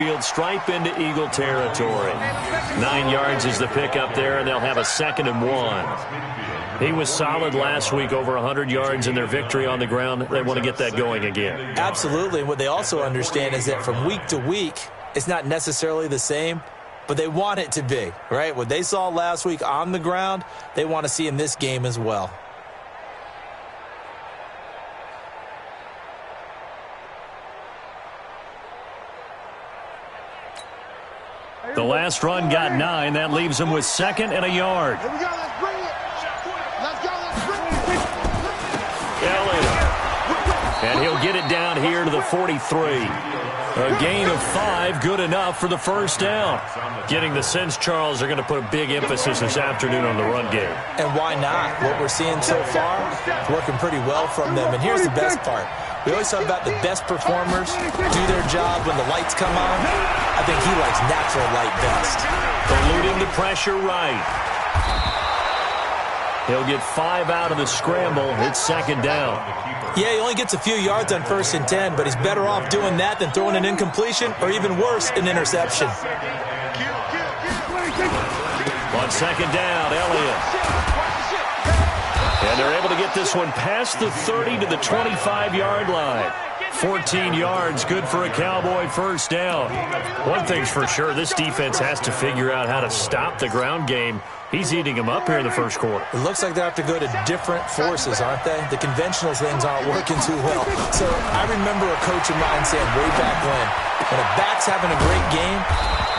Field stripe into Eagle territory. 9 yards is the pickup there, and they'll have a 2nd and 1. He was solid last week, over 100 yards in their victory on the ground. They want to get that going again. Absolutely. And what they also understand is that from week to week, it's not necessarily the same, but they want it to be, right? What they saw last week on the ground, they want to see in this game as well. The last run got 9. That leaves him with 2nd and a yard. Here we go. Let's bring it. Let's go. Let's bring it. Elliott. And he'll get it down here to the 43. A gain of 5, good enough for the first down. Getting the sense, Charles, they're going to put a big emphasis this afternoon on the run game. And why not? What we're seeing so far is working pretty well from them. And here's the best part. We always talk about the best performers do their job when the lights come on. I think he likes natural light best. Eluding the pressure right. He'll get 5 out of the scramble. It's 2nd down. Yeah, he only gets a few yards on 1st and 10, but he's better off doing that than throwing an incompletion or even worse, an interception. On 2nd down, Elliott. And they're able to get this one past the 30 to the 25-yard line. 14 yards, good for a Cowboy first down. One thing's for sure, this defense has to figure out how to stop the ground game. He's eating them up here in the first quarter. It looks like they have to go to different forces, aren't they? The conventional things aren't working too well. So I remember a coach of mine saying way back when a back's having a great game,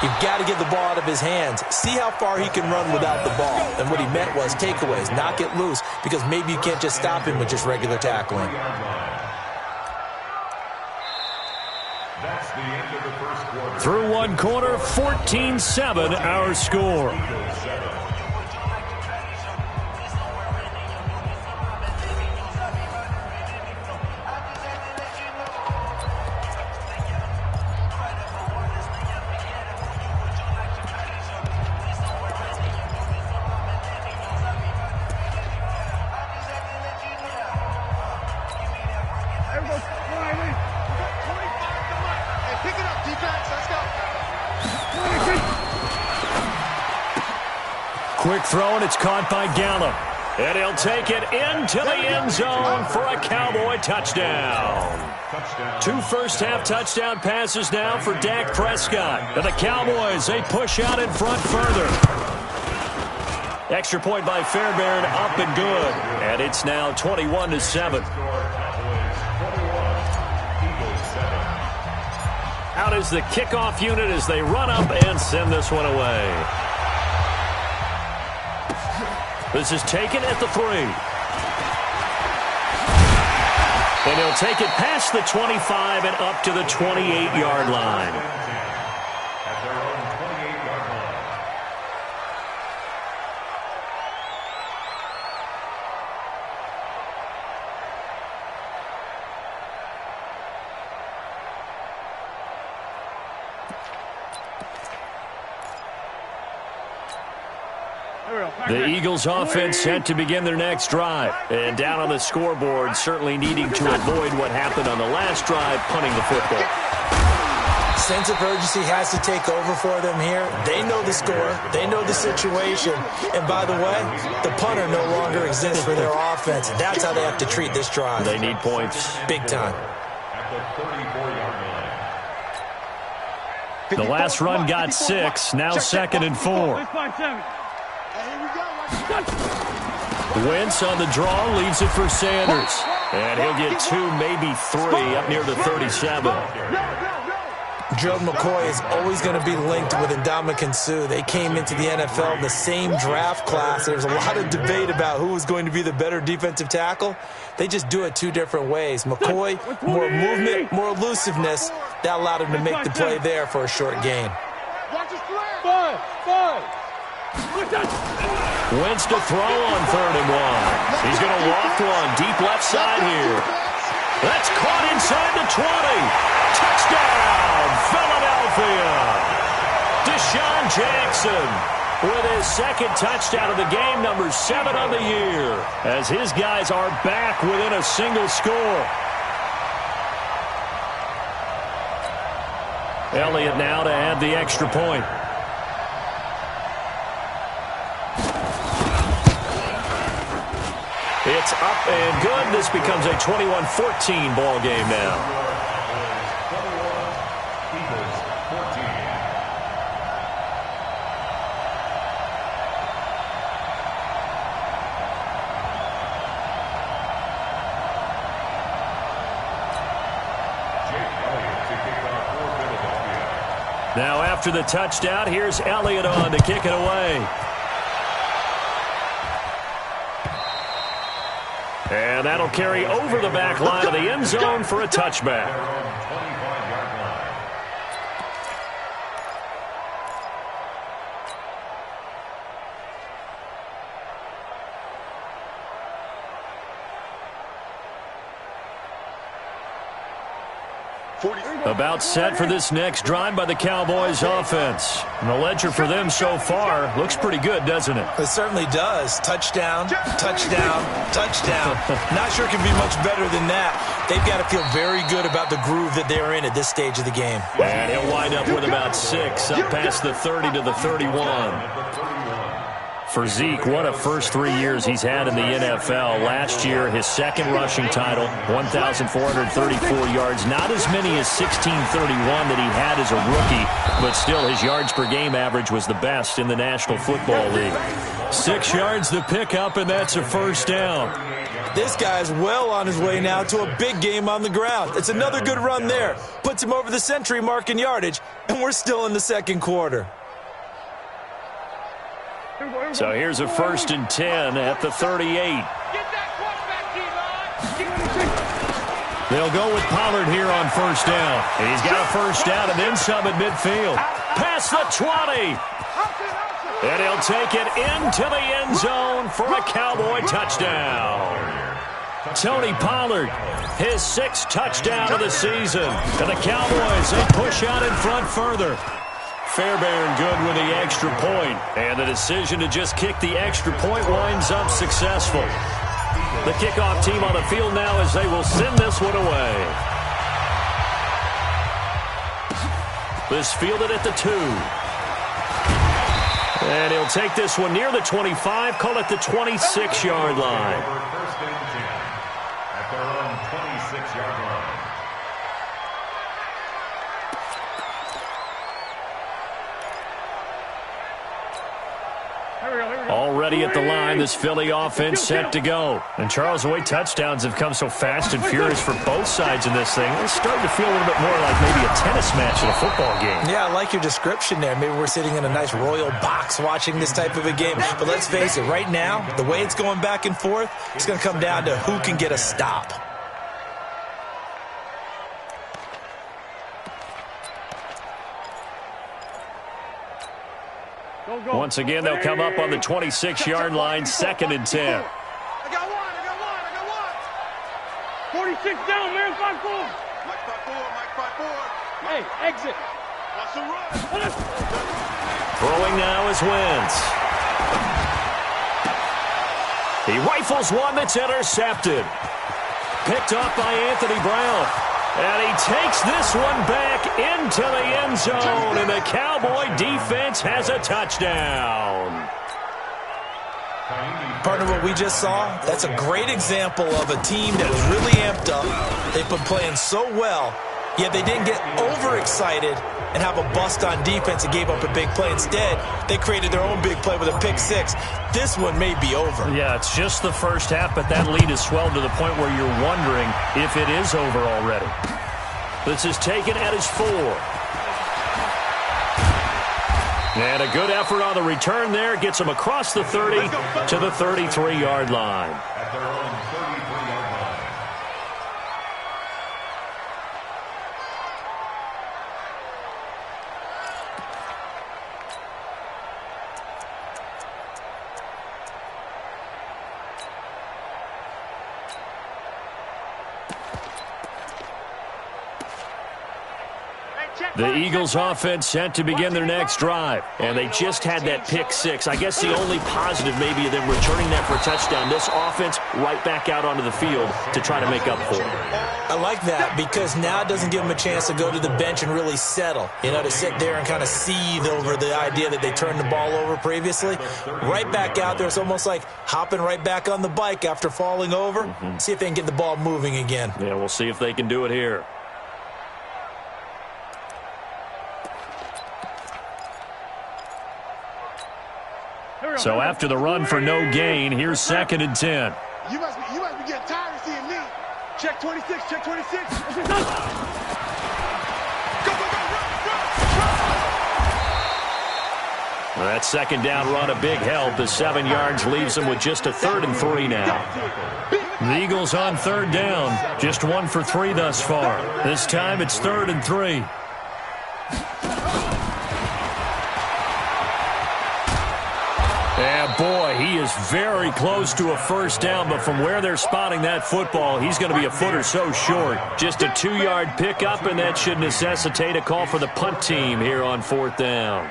you've got to get the ball out of his hands. See how far he can run without the ball. And what he meant was takeaways, knock it loose, because maybe you can't just stop him with just regular tackling. That's the end of the first quarter. Through one quarter, 14-7 our score. Quick throw, and it's caught by Gallup. And he'll take it into the end zone for a Cowboy touchdown. 2 first-half touchdown passes now for Dak Prescott. And the Cowboys, they push out in front further. Extra point by Fairbairn, up and good. And it's now 21-7. Out is the kickoff unit as they run up and send this one away. This is taken at the 3. And he'll take it past the 25 and up to the 28-yard line. At their own 28-yard line. The Eagles offense set to begin their next drive. And down on the scoreboard, certainly needing to avoid what happened on the last drive, punting the football. Sense of urgency has to take over for them here. They know the score. They know the situation. And by the way, the punter no longer exists for their offense. That's how they have to treat this drive. They need points. Big time. At the 34-yard line. The last run got 6, now 2nd and 4. Wentz on the draw, leaves it for Sanders. And he'll get 2, maybe 3, up near the 37. Gerald McCoy is always going to be linked with Ndamukong Suh. They came into the NFL in the same draft class. There was a lot of debate about who was going to be the better defensive tackle. They just do it 2 different ways. McCoy, more movement, more elusiveness. That allowed him to make the play there for a short gain. Wentz to throw on 3rd and 1. He's going to walk one deep left side here. That's caught inside the 20. Touchdown, Philadelphia. Deshaun Jackson with his 2nd touchdown of the game, number 7 on the year, as his guys are back within a single score. Elliott now to add the extra point. It's up and good. This becomes a 21-14 ball game now. Now after the touchdown, here's Elliott on to kick it away. And that'll carry over the back line of the end zone for a touchback. About set for this next drive by the Cowboys offense. And the ledger for them so far looks pretty good, doesn't it? It certainly does. Touchdown, touchdown, touchdown. Not sure it can be much better than that. They've got to feel very good about the groove that they're in at this stage of the game. And he'll wind up with about 6, up past the 30 to the 31. For Zeke, what a first 3 years he's had in the NFL. Last year, his second rushing title, 1,434 yards. Not as many as 1,631 that he had as a rookie, but still his yards per game average was the best in the National Football League. 6 yards the pickup, and that's a first down. This guy's well on his way now to a big game on the ground. It's another good run there. Puts him over the century mark in yardage, and we're still in the second quarter. So here's a 1st and 10 at the 38. They'll go with Pollard here on first down. And he's got a first down and then some at midfield. Past the 20. And he'll take it into the end zone for a Cowboy touchdown. Tony Pollard, his 6th touchdown of the season. And the Cowboys, they push out in front further. Fairbairn good with the extra point, and the decision to just kick the extra point winds up successful. The kickoff team on the field now as they will send this one away. This fielded at the 2. And he'll take this one near the 25, call it the 26-yard line. First and 10 at their own 26-yard line. Already at the line, this Philly offense set to go. And Charles, the way touchdowns have come so fast and furious for both sides in this thing, it's starting to feel a little bit more like maybe a tennis match in a football game. Yeah, I like your description there. Maybe we're sitting in a nice royal box watching this type of a game. But let's face it, right now, the way it's going back and forth, it's going to come down to who can get a stop. Once again, they'll come up on the 26-yard line, 2nd and 10. I got one. 46 down, man, 5-4. Mike 5-4, Mike 5-4. Hey, exit. Watch the run. Throwing now is Wentz. He rifles one that's intercepted. Picked up by Anthony Brown. And he takes this one back into the end zone, and the Cowboy defense has a touchdown. Partner, what we just saw, that's a great example of a team that is really amped up. They've been playing so well, yet they didn't get overexcited and have a bust on defense and gave up a big play. Instead, they created their own big play with a pick 6. This one may be over. Yeah, it's just the first half, but that lead has swelled to the point where you're wondering if it is over already. This is taken at his 4. And a good effort on the return there. Gets him across the 30 to the 33-yard line. At their own 33-yard line. Hey, check. The Eagles offense set to begin their next drive. And they just had that pick six. I guess the only positive maybe of them returning that for a touchdown. This offense right back out onto the field to try to make up for it. I like that because now it doesn't give them a chance to go to the bench and really settle. You know, to sit there and kind of seethe over the idea that they turned the ball over previously. Right back out there. It's almost like hopping right back on the bike after falling over. See if they can get the ball moving again. Yeah, we'll see if they can do it here. So after the run for no gain, here's 2nd and 10. You must be getting tired of seeing me. Check 26, check 26. Go, go, Well, that 2nd down run a big help. The 7 yards leaves them with just a 3rd and 3 now. The Eagles on 3rd down. Just 1 for 3 thus far. This time it's 3rd and 3. Yeah, boy, he is very close to a 1st down, but from where they're spotting that football, he's going to be a foot or so short. Just a 2-yard pickup, and that should necessitate a call for the punt team here on 4th down.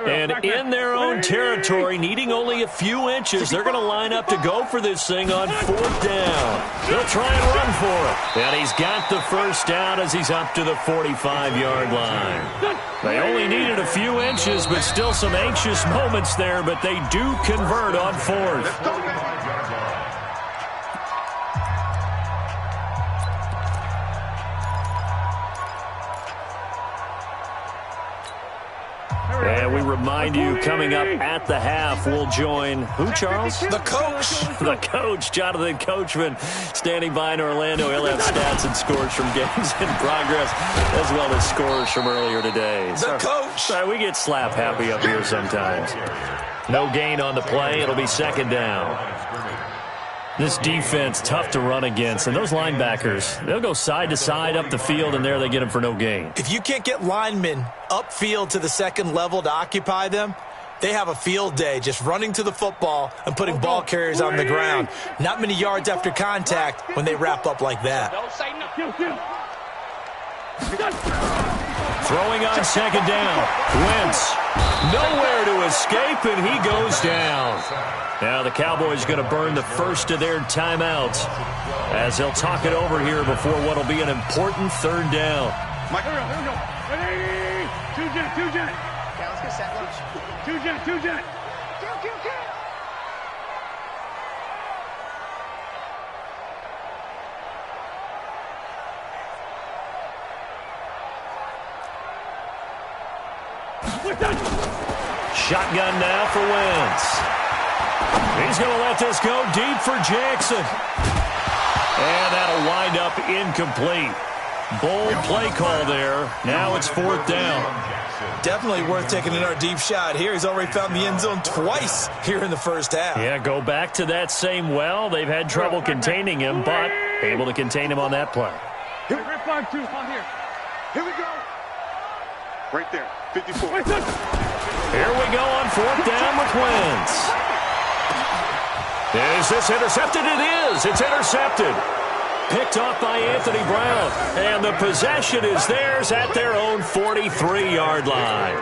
And in their own territory, needing only a few inches, they're going to line up to go for this thing on 4th down. They'll try and run for it. And he's got the 1st down as he's up to the 45-yard line. They only needed a few inches, but still some anxious moments there, but they do convert on 4th. And we remind you, coming up at the half, we'll join who, Charles? The coach. The coach, Jonathan Coachman, standing by in Orlando. He'll have stats and scores from games in progress, as well as scores from earlier today. The coach. Sorry, we get slap happy up here sometimes. No gain on the play. It'll be 2nd down. This defense, tough to run against. And those linebackers, they'll go side to side up the field, and there they get them for no gain. If you can't get linemen upfield to the 2nd level to occupy them, they have a field day just running to the football and putting ball carriers on the ground. Not many yards after contact when they wrap up like that. Throwing on 2nd down. Wentz, nowhere to escape, and he goes down. Now the Cowboys going to burn the first of their timeouts as they'll talk it over here before what will be an important 3rd down. Mike, here we go. Ready? 2 jet. Okay, let's get set. Lunch. 2 jet. Kill. Shotgun now for Wentz. He's going to let this go deep for Jackson. And that'll wind up incomplete. Bold play call there. Now it's 4th down. Definitely worth taking another deep shot here. He's already found the end zone twice here in the 1st half. Yeah, go back to that same well. They've had trouble containing him, but able to contain him on that play. Here we go. Right there, 54. Here we go on 4th down with Wentz. Is this intercepted? It is. It's intercepted. Picked off by Anthony Brown. And the possession is theirs at their own 43-yard line.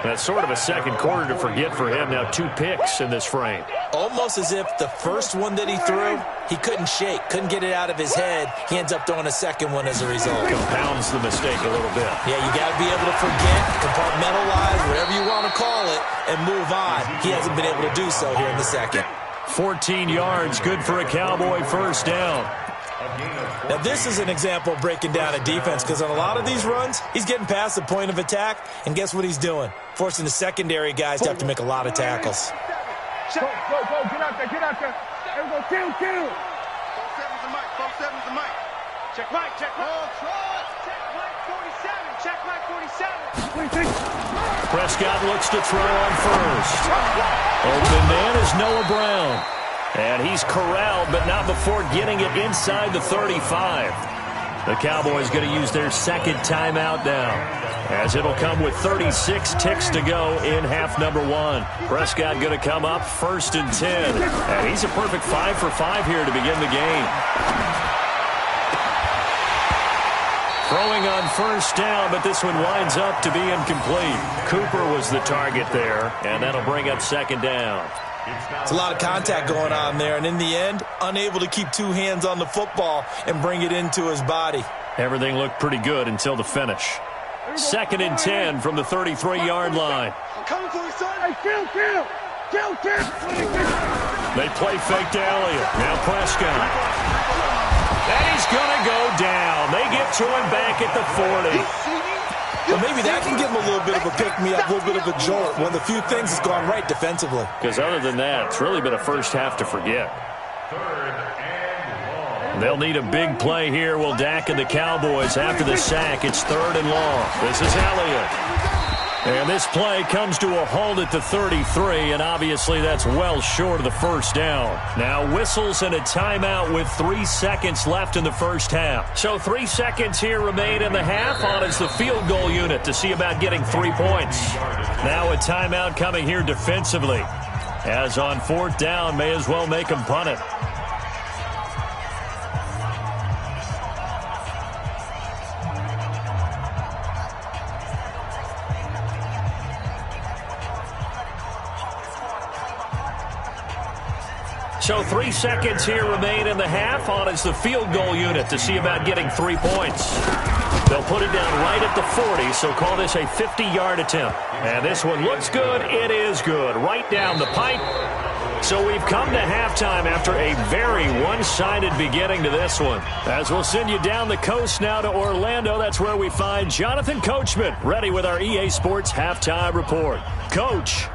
That's sort of a 2nd quarter to forget for him. Now 2 picks in this frame. Almost as if the first one that he threw, he couldn't shake, couldn't get it out of his head. He ends up throwing a 2nd one as a result. Compounds the mistake a little bit. Yeah, you got to be able to forget, compartmentalize, whatever you want to call it, and move on. He hasn't been able to do so here in the 2nd. 14 yards, good for a Cowboy 1st down. Now, this is an example of breaking down a defense because on a lot of these runs, he's getting past the point of attack, and guess what he's doing? Forcing the secondary guys to have to make a lot of tackles. Go, get out there. There we go, kill. 4-7's the mic, 4-7's the mic. Check Mike. Check Mike 47, check Mike 47. Prescott looks to throw on 1st. Open man is Noah Brown. And he's corralled, but not before getting it inside the 35. The Cowboys going to use their second timeout now, as it'll come with 36 ticks to go in half number one. Prescott going to come up 1st and 10. And he's a perfect 5 for 5 here to begin the game. Throwing on 1st down, but this one winds up to be incomplete. Cooper was the target there, and that'll bring up 2nd down. It's a lot of contact going on there, and in the end, unable to keep 2 hands on the football and bring it into his body. Everything looked pretty good until the finish. 2nd and 10 from the 33-yard line. I'm coming for you, son. Hey, kill. They play fake to Elliott. Now Prescott. And he's going to go down. They get to him back at the 40. Well, maybe that can give him a little bit of a pick-me-up, a little bit of a jolt. One of the few things that's gone right defensively. Because other than that, it's really been a first half to forget. They'll need a big play here. Will Dak and the Cowboys after the sack. It's 3rd and long. This is Elliott. And this play comes to a halt at the 33, and obviously that's well short of the 1st down. Now whistles and a timeout with 3 seconds left in the first half. So 3 seconds here remain in the half. On is the field goal unit to see about getting 3 points. Now a timeout coming here defensively. As on 4th down, may as well make them punt it. So 3 seconds here remain in the half. On is the field goal unit to see about getting 3 points. They'll put it down right at the 40, so call this a 50-yard attempt. And this one looks good. It is good. Right down the pipe. So we've come to halftime after a very one-sided beginning to this one. As we'll send you down the coast now to Orlando, that's where we find Jonathan Coachman ready with our EA Sports Halftime Report. Coach.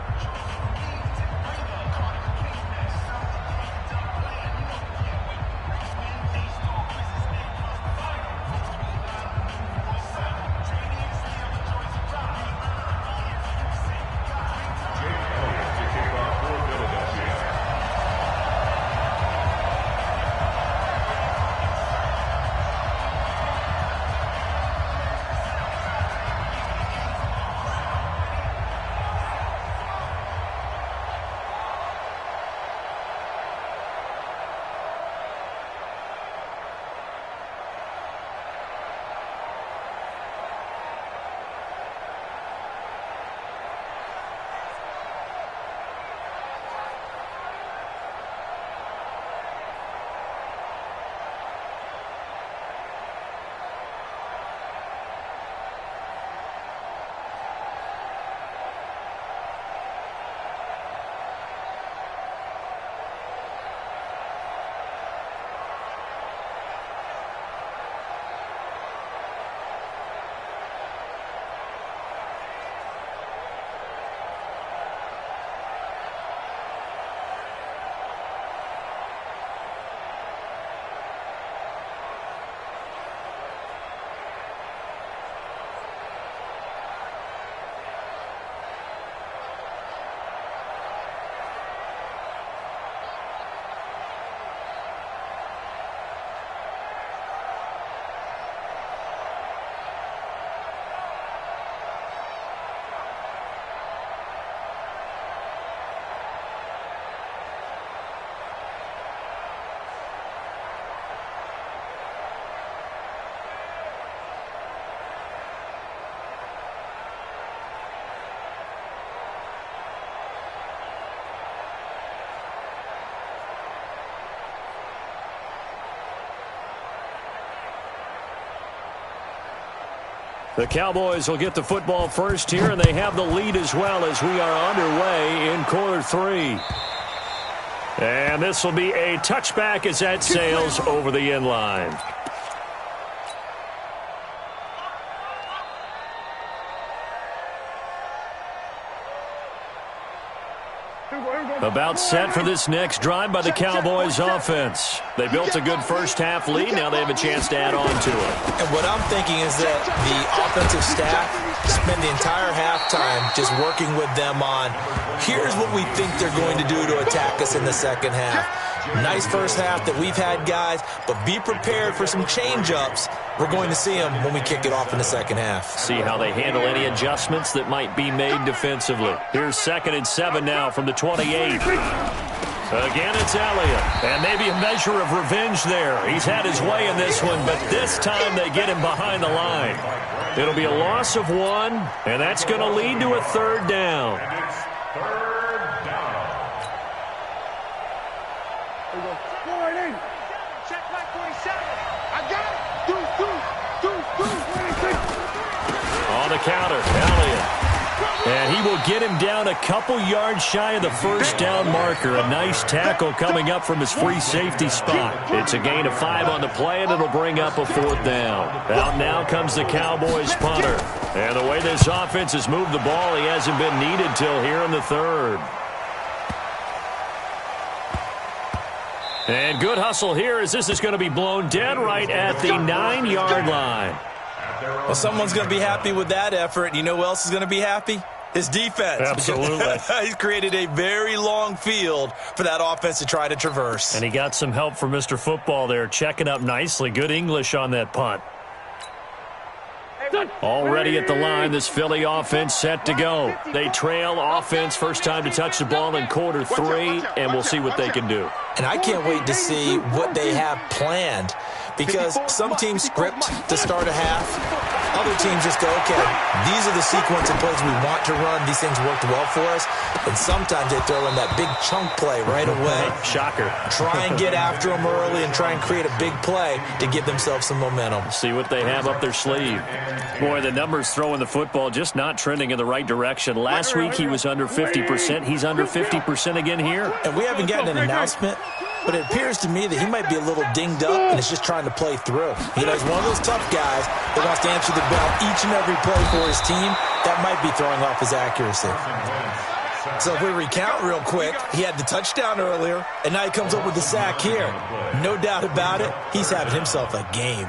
The Cowboys will get the football first here, and they have the lead as well as we are underway in quarter 3. And this will be a touchback as that sails over the end line. About set for this next drive by the Cowboys offense. They built a good first half lead. Now they have a chance to add on to it. And what I'm thinking is that the offensive staff spend the entire halftime just working with them on, here's what we think they're going to do to attack us in the second half. Nice first half that we've had, guys, but be prepared for some change-ups. We're going to see them when we kick it off in the second half. See how they handle any adjustments that might be made defensively. Here's 2nd and 7 now from the 28. Again, it's Elliott. And maybe a measure of revenge there. He's had his way in this one, but this time they get him behind the line. It'll be a loss of 1, and that's going to lead to a 3rd down. Check my 47. I got it. On the counter, Elliott. And he will get him down a couple yards shy of the first down marker. A nice tackle coming up from his free safety spot. It's a gain of 5 on the play, and it'll bring up a 4th down. Out now comes the Cowboys punter. And the way this offense has moved the ball, he hasn't been needed till here in the 3rd. And good hustle here as this is going to be blown dead right at the 9-yard line. Well, someone's going to be happy with that effort. You know who else is going to be happy? His defense. Absolutely. He's created a very long field for that offense to try to traverse. And he got some help from Mr. Football there, checking up nicely. Good English on that punt. Already at the line, this Philly offense set to go. They trail offense, first time to touch the ball in quarter 3, and we'll see what they can do. And I can't wait to see what they have planned, because some teams script to start a half. Other teams just go, okay, these are the sequence of plays we want to run. These things worked well for us. And sometimes they throw in that big chunk play right away. Shocker. Try and get after them early and try and create a big play to give themselves some momentum. See what they have up their sleeve. Boy, the numbers throwing the football just not trending in the right direction. Last week he was under 50%. He's under 50% again here. And we haven't gotten an announcement, but it appears to me that he might be a little dinged up and is just trying to play through. You know, he's one of those tough guys that wants to answer the bell each and every play for his team. That might be throwing off his accuracy. So if we recount real quick, he had the touchdown earlier, and now he comes up with the sack here. No doubt about it, he's having himself a game.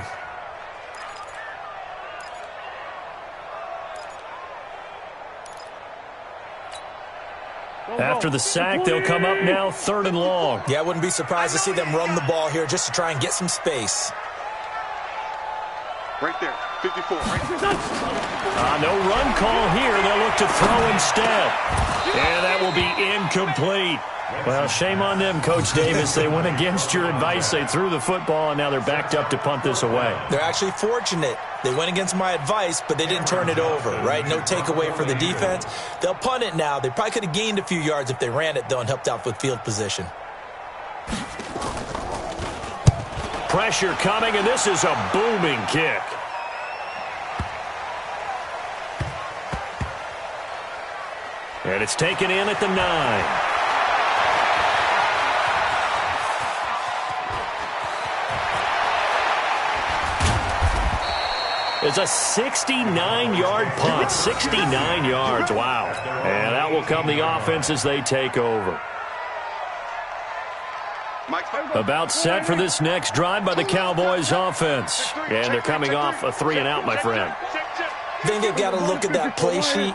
After the sack, they'll come up now 3rd and long. Yeah, I wouldn't be surprised to see them run the ball here just to try and get some space. Right there, 54. No run call here. They'll look to throw instead. And that will be incomplete. Well, shame on them, Coach Davis. They went against your advice. They threw the football, and now they're backed up to punt this away. They're actually fortunate. They went against my advice, but they didn't turn it over, right? No takeaway for the defense. They'll punt it now. They probably could have gained a few yards if they ran it, though, and helped out with field position. Pressure coming, and this is a booming kick. And it's taken in at the 9. It's a 69-yard punt. 69 yards. Wow. And that will come the offense as they take over. About set for this next drive by the Cowboys offense. And they're coming off a 3-and-out, my friend. I think they've got to look at that play sheet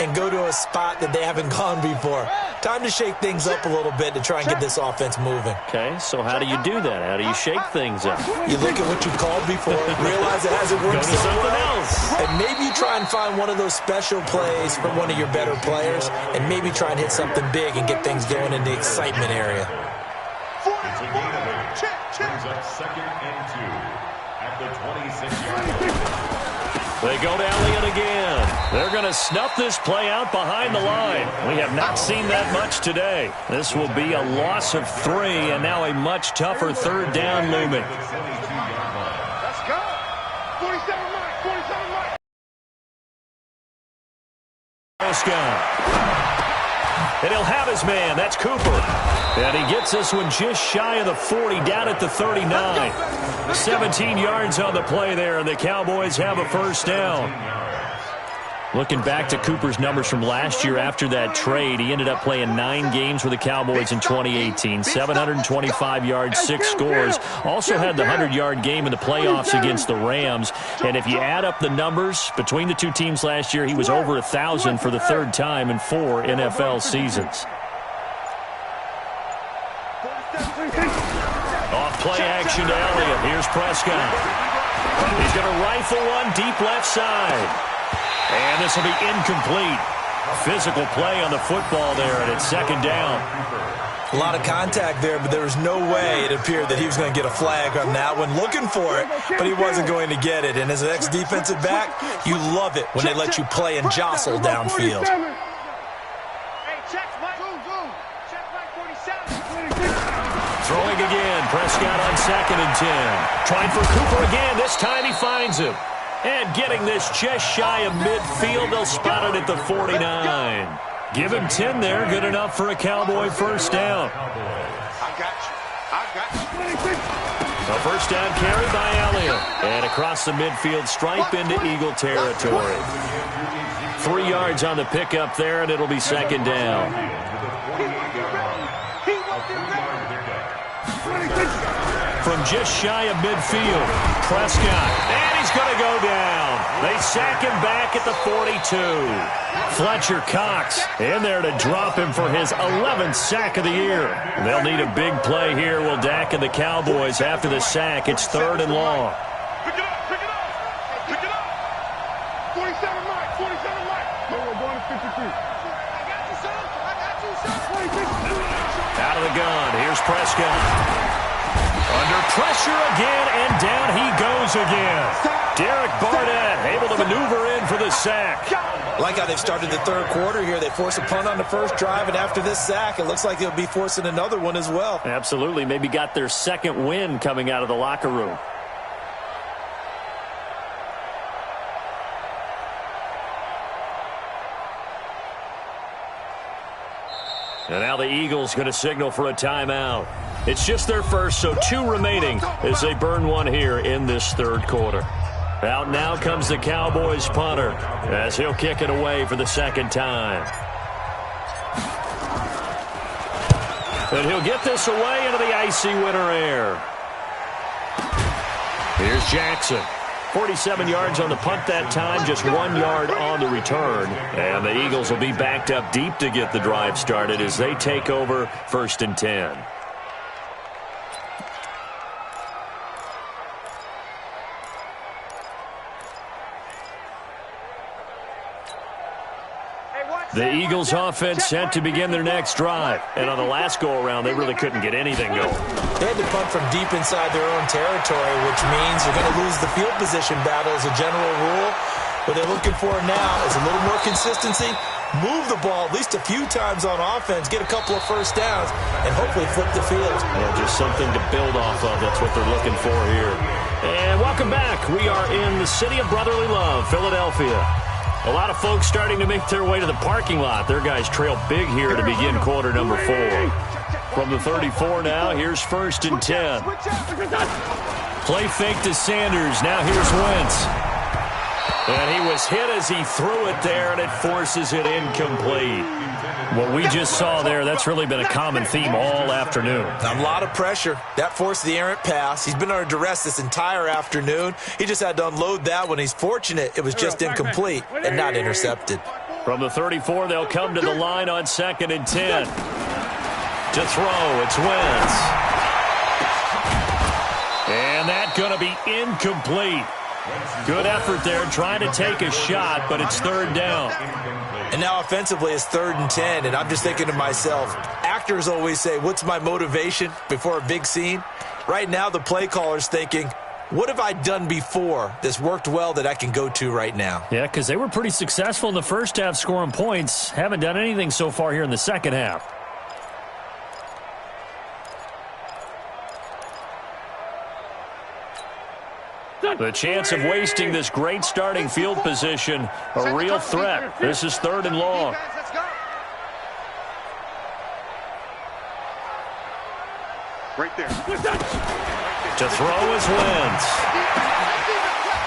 and go to a spot that they haven't gone before. Time to shake things up a little bit to try and get this offense moving. Okay, so how do you do that? How do you shake things up? You look at what you called before, realize it hasn't worked so well, and maybe you try and find one of those special plays from one of your better players, and maybe try and hit something big and get things going in the excitement area. It's a gain of 8. Brings up 2nd and 2 at the 26-yard line. They go to Elliott again. They're going to snuff this play out behind the line. We have not seen that much today. This will be a loss of 3, and now a much tougher 3rd down looming. Let's go. 47 Mike, 47 Mike. And he'll have his man. That's Cooper. And he gets this one just shy of the 40, down at the 39. 17 yards on the play there, and the Cowboys have a first down. Looking back to Cooper's numbers from last year after that trade, he ended up playing 9 games with the Cowboys in 2018. 725 yards, 6 scores. Also had the 100-yard game in the playoffs against the Rams. And if you add up the numbers between the two teams last year, he was over 1,000 for the 3rd time in 4 NFL seasons. play action to Elliott. Here's Prescott. He's going to rifle one deep left side. And this will be incomplete. Physical play on the football there, and it's second down. A lot of contact there, but there was no way it appeared that he was going to get a flag on that one. Looking for it, but he wasn't going to get it. And as an ex-defensive back, you love it when they let you play and jostle downfield. Throwing again, Prescott on 2nd and 10. Trying for Cooper again. This time he finds him. And getting this just shy of midfield, they'll spot it at the 49. Give him 10 there. Good enough for a Cowboy first down. A first down carry by Elliott. And across the midfield stripe into Eagle territory. 3 yards on the pickup there, and it'll be second down. From just shy of midfield, Prescott, and he's going to go down. They sack him back at the 42. Fletcher Cox in there to drop him for his 11th sack of the year. They'll need a big play here. Will Dak and the Cowboys after the sack. It's 3rd and long. Pick it up, pick it up, pick it up. 47 Mike, 47 Mike. No, we're going to 53. I got you, son. I got you, son. Out of the gun, here's Prescott. Under pressure again, and down he goes again. Derek Barnett able to maneuver in for the sack. Like how they've started the third quarter here. They force a punt on the first drive, and after this sack, it looks like they'll be forcing another one as well. Absolutely. Maybe got their second win coming out of the locker room. And now the Eagles going to signal for a timeout. It's just their first, so 2 remaining as they burn one here in this third quarter. Out now comes the Cowboys punter as he'll kick it away for the second time. And he'll get this away into the icy winter air. Here's Jackson. 47 yards on the punt that time, just 1 yard on the return. And the Eagles will be backed up deep to get the drive started as they take over 1st and 10. The Eagles offense set to begin their next drive. And on the last go-around, they really couldn't get anything going. They had to punt from deep inside their own territory, which means you're going to lose the field position battle as a general rule. What they're looking for now is a little more consistency, move the ball at least a few times on offense, get a couple of first downs, and hopefully flip the field. Yeah, just something to build off of. That's what they're looking for here. And welcome back. We are in the city of brotherly love, Philadelphia. A lot of folks starting to make their way to the parking lot. Their guys trail big here to begin quarter number 4. From the 34 now, here's 1st and 10. Play fake to Sanders. Now here's Wentz. And he was hit as he threw it there, and it forces it incomplete. What we just saw there, that's really been a common theme all afternoon. A lot of pressure. That forced the errant pass. He's been under duress this entire afternoon. He just had to unload that one. He's fortunate it was just incomplete and not intercepted. From the 34, they'll come to the line on 2nd and 10. To throw, it's Wentz. And that's going to be incomplete. Good effort there, trying to take a shot, but it's 3rd down. And now offensively it's 3rd and 10, and I'm just thinking to myself, actors always say, what's my motivation before a big scene? Right now the play caller's thinking, what have I done before that's worked well that I can go to right now? Yeah, because they were pretty successful in the first half scoring points. Haven't done anything so far here in the second half. The chance of wasting this great starting field position, a real threat. This is 3rd and long. Right there. To throw is Wentz.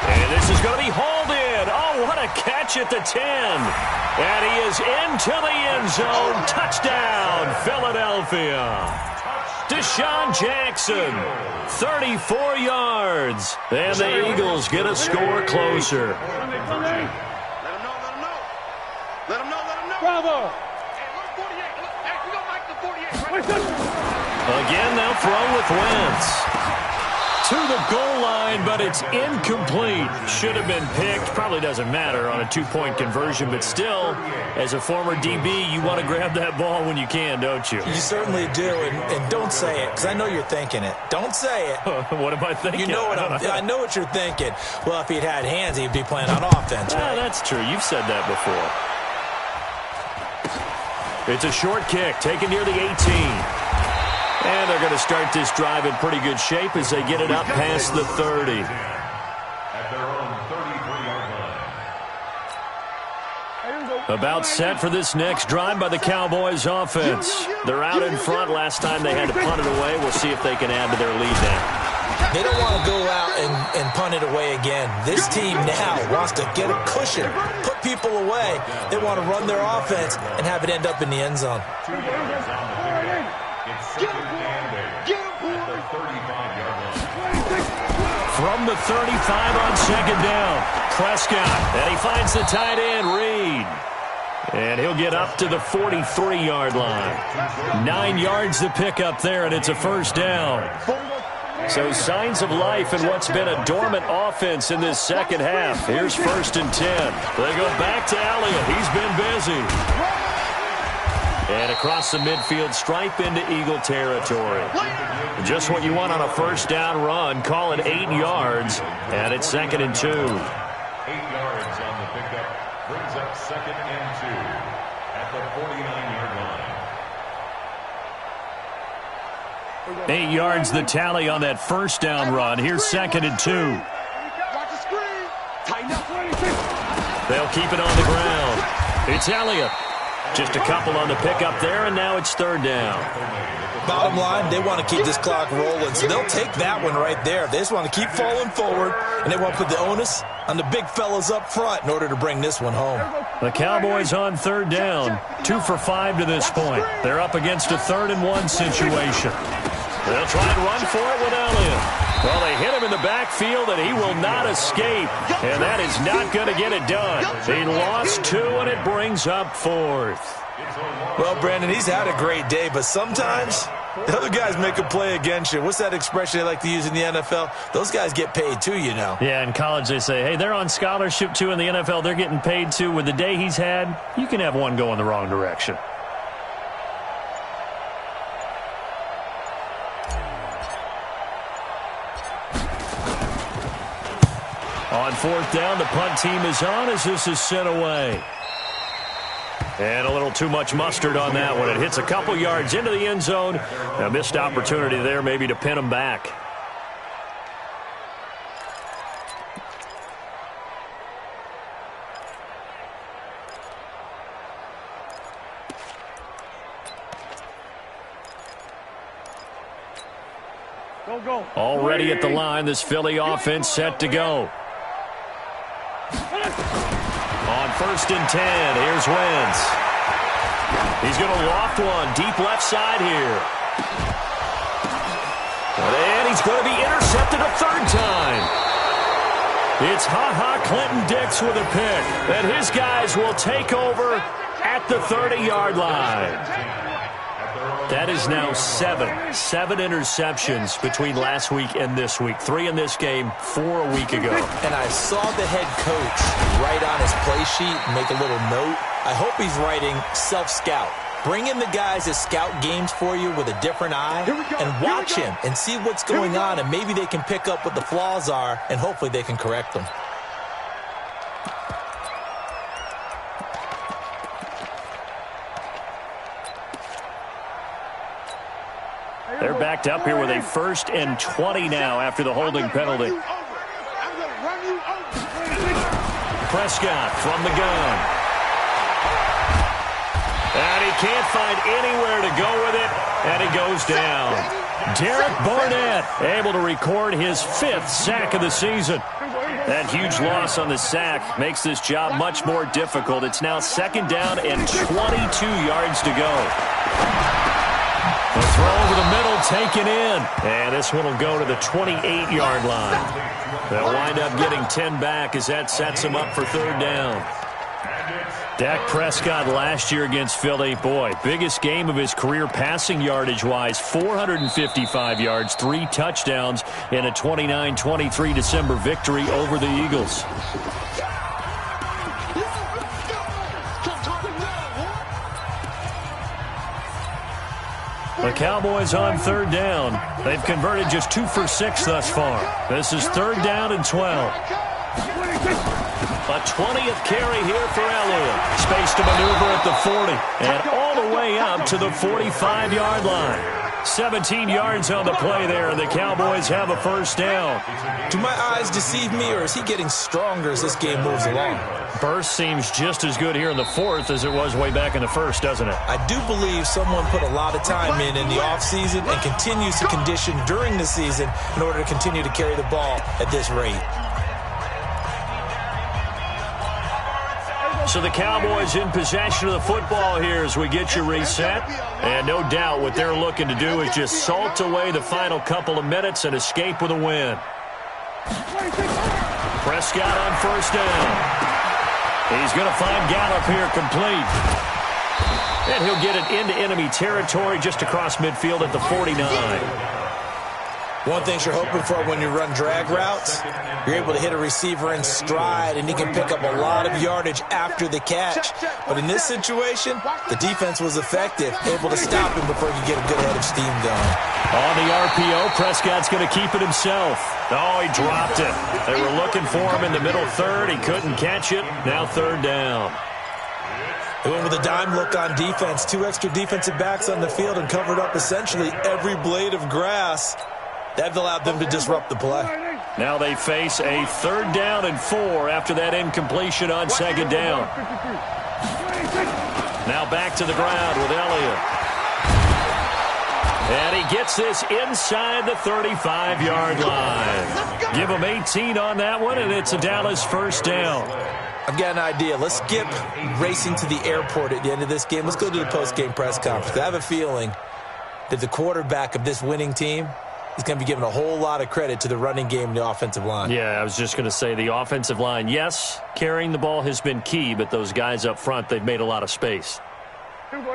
And this is going to be hauled in. Oh, what a catch at the 10. And he is into the end zone. Touchdown, Philadelphia. Deshaun Jackson, 34 yards. And the Eagles get a score closer. Let him know, let him know. Let him know, let him know. Bravo. Hey, look, 48. Look, hey, we don't like the 48. Right? Again, they'll throw with Wentz. To the goal line, but it's incomplete. Should have been picked. Probably doesn't matter on a two-point conversion, but still, as a former DB, you want to grab that ball when you can, don't you? You certainly do, and don't say it, because I know you're thinking it. Don't say it. What am I thinking? You know what I know what you're thinking. Well, if he'd had hands, he'd be playing on offense, right? That's true. You've said that before. It's a short kick, taken near the 18. And they're going to start this drive in pretty good shape as they get it up past the 30. At their own 33-yard line. About set for this next drive by the Cowboys offense. They're out in front. Last time they had to punt it away. We'll see if they can add to their lead now. They don't want to go out and punt it away again. This team now wants to get a cushion, put people away. They want to run their offense and have it end up in the end zone. 2 yards on the pickup. It's second and 8 at the 35-yard line. From the 35 on second down, Prescott. And he finds the tight end, Reed. And he'll get up to the 43-yard line. 9 yards to pick up there, and it's a first down. So signs of life in what's been a dormant offense in this second half. Here's 1st and 10. They go back to Elliott. He's been busy. And across the midfield stripe into Eagle territory. Just what you want on a first down run. Call it 8 yards. And it's 2nd and 2. 8 yards on the pickup. Brings up 2nd and 2 at the 49-yard line. 8 yards the tally on that first down run. Here's 2nd and 2. They'll keep it on the ground. It's Elliott. Just a couple on the pickup there, and now it's 3rd down. Bottom line, they want to keep this clock rolling, so they'll take that one right there. They just want to keep falling forward, and they want to put the onus on the big fellas up front in order to bring this one home. The Cowboys on 3rd down, 2 for 5 to this point. They're up against a 3rd and 1 situation. They'll try and run for it with Elliott. Well, they hit him in the backfield, and he will not escape. And that is not going to get it done. He lost 2, and it brings up 4th. Well, Brandon, he's had a great day, but sometimes the other guys make a play against you. What's that expression they like to use in the NFL? Those guys get paid too, you know. Yeah, in college they say, hey, they're on scholarship too. In the NFL, they're getting paid too. With the day he's had, you can have one go in the wrong direction. On 4th down, the punt team is on as this is sent away. And a little too much mustard on that one. It hits a couple yards into the end zone. A missed opportunity there maybe to pin them back. Go. Already at the line, this Philly offense set to go. On 1st and 10, here's Wentz. He's going to loft one deep left side here. And he's going to be intercepted a 3rd time. It's Clinton Dix with a pick. And his guys will take over at the 30-yard line. That is now 7 interceptions between last week and this week. 3 in this game, 4 a week ago. And I saw the head coach write on his play sheet, make a little note. I hope he's writing self-scout. Bring in the guys that scout games for you with a different eye and watch him and see what's going on, and maybe they can pick up what the flaws are, and hopefully they can correct them. They're backed up here with a 1st and 20 now after the holding penalty. Prescott from the gun. And he can't find anywhere to go with it, and he goes down. Derek Barnett able to record his 5th sack of the season. That huge loss on the sack makes this job much more difficult. It's now 2nd down and 22 yards to go. The throw over the middle taken in. And this one will go to the 28-yard line. They'll wind up getting 10 back as that sets them up for 3rd down. Dak Prescott last year against Philly, boy, biggest game of his career passing yardage-wise, 455 yards, 3 touchdowns in a 29-23 December victory over the Eagles. The Cowboys on 3rd down. They've converted just 2 for 6 thus far. This is 3rd down and 12. A 20th carry here for Elliott. Space to maneuver at the 40. And all the way up to the 45-yard line. 17 yards on the play there, and the Cowboys have a 1st down. Do my eyes deceive me, or is he getting stronger as this game moves along? Burst seems just as good here in the 4th as it was way back in the 1st, doesn't it? I do believe someone put a lot of time in the offseason and continues to condition during the season in order to continue to carry the ball at this rate. So the Cowboys in possession of the football here as we get you reset. And no doubt what they're looking to do is just salt away the final couple of minutes and escape with a win. Prescott on 1st down. He's going to find Gallup here complete. And he'll get it into enemy territory just across midfield at the 49. One thing you're hoping for when you run drag routes, you're able to hit a receiver in stride, and he can pick up a lot of yardage after the catch. But in this situation, the defense was effective, able to stop him before he could get a good head of steam going. On the RPO, Prescott's going to keep it himself. Oh, he dropped it. They were looking for him in the middle 3rd. He couldn't catch it. Now 3rd down. They went with a dime look on defense. 2 extra defensive backs on the field and covered up essentially every blade of grass. That allowed them to disrupt the play. Now they face a 3rd down and 4 after that incompletion on 2nd down. Now back to the ground with Elliott. And he gets this inside the 35-yard line. Give him 18 on that one, and it's a Dallas 1st down. I've got an idea. Let's skip racing to the airport at the end of this game. Let's go to the post-game press conference. I have a feeling that the quarterback of this winning team is going to be given a whole lot of credit to the running game and the offensive line. Yeah, I was just going to say the offensive line, yes, carrying the ball has been key, but those guys up front, they've made a lot of space.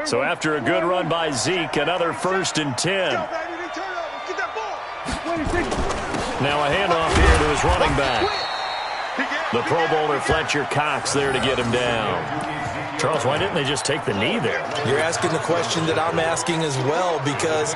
So after a good run by Zeke, another 1st and 10. Now a handoff here to his running back. The Pro Bowler Fletcher Cox there to get him down. Charles, why didn't they just take the knee there? You're asking the question that I'm asking as well, because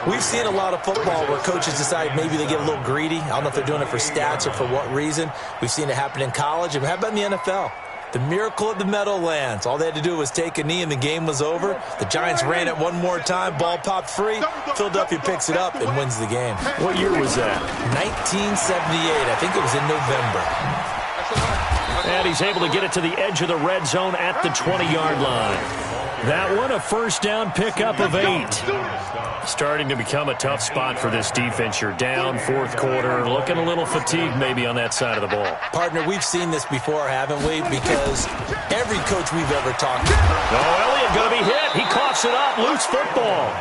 we've seen a lot of football where coaches decide maybe they get a little greedy. I don't know if they're doing it for stats or for what reason. We've seen it happen in college. And how about in the NFL? The miracle of the Meadowlands. All they had to do was take a knee and the game was over. The Giants ran it one more time. Ball popped free. Philadelphia picks it up and wins the game. What year was that? 1978. I think it was in November. And he's able to get it to the edge of the red zone at the 20-yard line. That one, a 1st down pickup of 8. Starting to become a tough spot for this defense. You're down 4th quarter, looking a little fatigued maybe on that side of the ball. Partner, we've seen this before, haven't we? Because every coach we've ever talked to. Oh, Elliott going to be hit. He coughs it up. Loose football.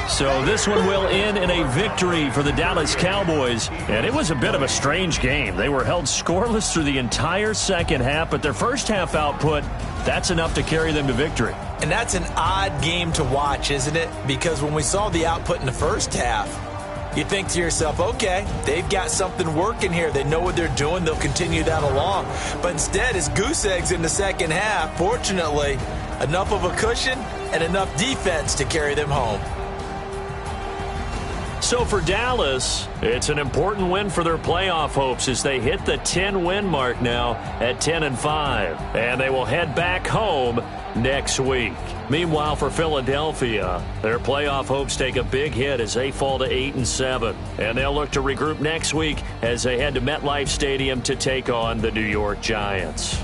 So this one will end in a victory for the Dallas Cowboys. And it was a bit of a strange game. They were held scoreless through the entire 2nd half, but their 1st half output, that's enough to carry them to victory. And that's an odd game to watch, isn't it? Because when we saw the output in the 1st half, you think to yourself, okay, they've got something working here. They know what they're doing. They'll continue that along. But instead, it's goose eggs in the 2nd half. Fortunately, enough of a cushion and enough defense to carry them home. So for Dallas, it's an important win for their playoff hopes as they hit the 10-win mark now at 10-5. And they will head back home next week. Meanwhile, for Philadelphia, their playoff hopes take a big hit as they fall to 8-7. And they'll look to regroup next week as they head to MetLife Stadium to take on the New York Giants.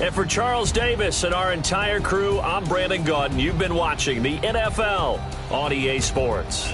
And for Charles Davis and our entire crew, I'm Brandon Gaudin. You've been watching the NFL on EA Sports.